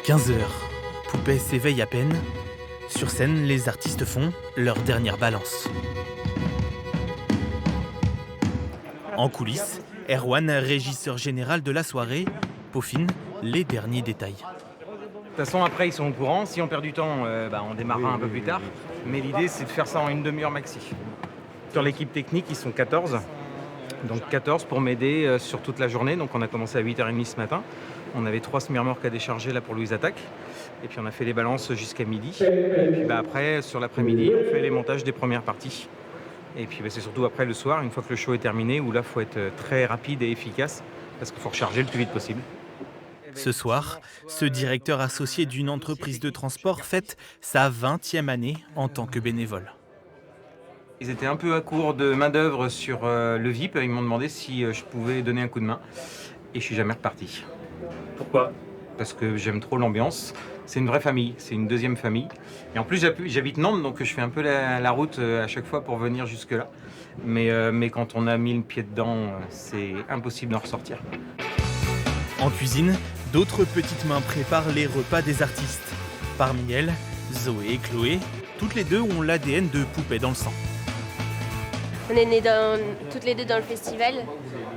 15 heures. Poupée s'éveille à peine. Sur scène, les artistes font leur dernière balance. En coulisses, Erwan, régisseur général de la soirée, peaufine les derniers détails. De toute façon, après, ils sont au courant. Si on perd du temps, on démarrera un peu plus tard. Mais l'idée, c'est de faire ça en une demi-heure maxi. Sur l'équipe technique, ils sont 14. Donc 14 pour m'aider sur toute la journée. Donc on a commencé à 8h30 ce matin. On avait 3 semi-remorques à décharger là pour Louise Attaque. Et puis on a fait les balances jusqu'à midi. Et puis après, sur l'après-midi, on fait les montages des premières parties. Et puis c'est surtout après le soir, une fois que le show est terminé, où là, il faut être très rapide et efficace parce qu'il faut recharger le plus vite possible. Ce soir, ce directeur associé d'une entreprise de transport fête sa 20e année en tant que bénévole. Ils étaient un peu à court de main-d'œuvre sur le VIP. Ils m'ont demandé si je pouvais donner un coup de main. Et je suis jamais reparti. Pourquoi ? Parce que j'aime trop l'ambiance. C'est une vraie famille, c'est une deuxième famille. Et en plus, j'habite Nantes, donc je fais un peu la route à chaque fois pour venir jusque-là. Mais quand on a mis le pied dedans, c'est impossible d'en ressortir. En cuisine, d'autres petites mains préparent les repas des artistes. Parmi elles, Zoé et Chloé, toutes les deux ont l'ADN de Poupée dans le sang. On est nés toutes les deux dans le festival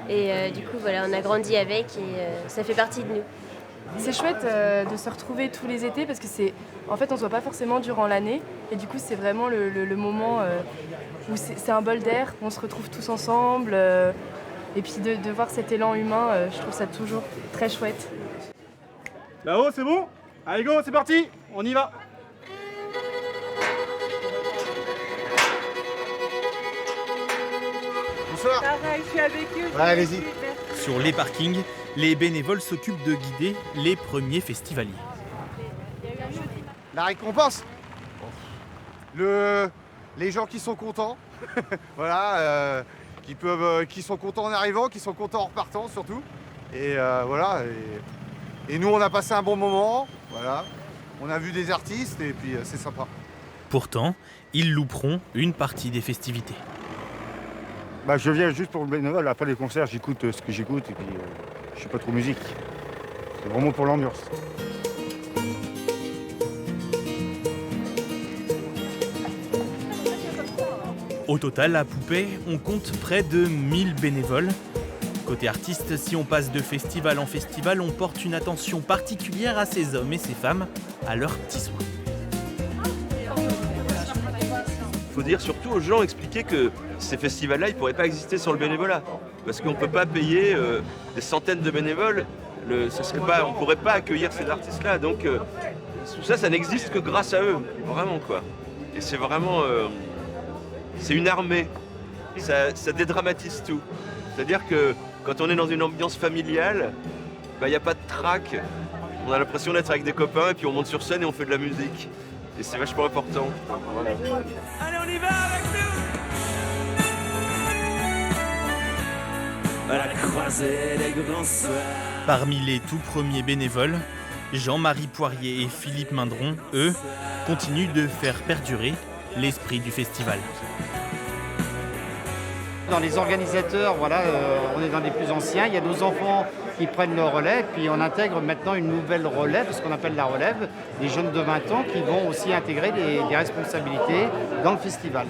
et du coup voilà, on a grandi avec et ça fait partie de nous. C'est chouette de se retrouver tous les étés parce que en fait on se voit pas forcément durant l'année et du coup c'est vraiment le moment où c'est un bol d'air, on se retrouve tous ensemble et puis de voir cet élan humain, je trouve ça toujours très chouette. Là-haut, c'est bon ? Allez go, c'est parti, on y va. Bonsoir. Pareil, je suis avec eux. Ouais, allez-y. Sur les parkings, les bénévoles s'occupent de guider les premiers festivaliers. La récompense, les gens qui sont contents, voilà, qui sont contents en arrivant, qui sont contents en repartant surtout. Et voilà. Et nous, on a passé un bon moment. Voilà. On a vu des artistes et puis c'est sympa. Pourtant, ils louperont une partie des festivités. Je viens juste pour le bénévole. Après les concerts, j'écoute ce que j'écoute et puis je suis pas trop musique. C'est vraiment pour l'ambiance. Au total, à Poupée, on compte près de 1000 bénévoles. Côté artistes, si on passe de festival en festival, on porte une attention particulière à ces hommes et ces femmes, à leurs petits soins. Il faut dire surtout aux gens, expliquer que ces festivals-là, ils ne pourraient pas exister sans le bénévolat. Parce qu'on ne peut pas payer des centaines de bénévoles. On ne pourrait pas accueillir ces artistes-là. Donc tout ça, ça n'existe que grâce à eux. Vraiment, quoi. Et c'est vraiment... c'est une armée. Ça dédramatise tout. C'est-à-dire que quand on est dans une ambiance familiale, il n'y a pas de trac. On a l'impression d'être avec des copains et puis on monte sur scène et on fait de la musique. Et c'est vachement important. Voilà. Allez, on y va avec nous. À la croisée des grands soirs. Parmi les tout premiers bénévoles, Jean-Marie Poirier et Philippe Mindron, eux, continuent de faire perdurer l'esprit du festival. Dans les organisateurs, on est dans les plus anciens. Il y a nos enfants qui prennent le relais, puis on intègre maintenant une nouvelle relève, ce qu'on appelle la relève, des jeunes de 20 ans qui vont aussi intégrer des responsabilités dans le festival.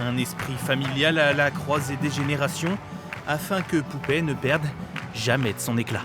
Un esprit familial à la croisée des générations, afin que Poupée ne perde jamais de son éclat.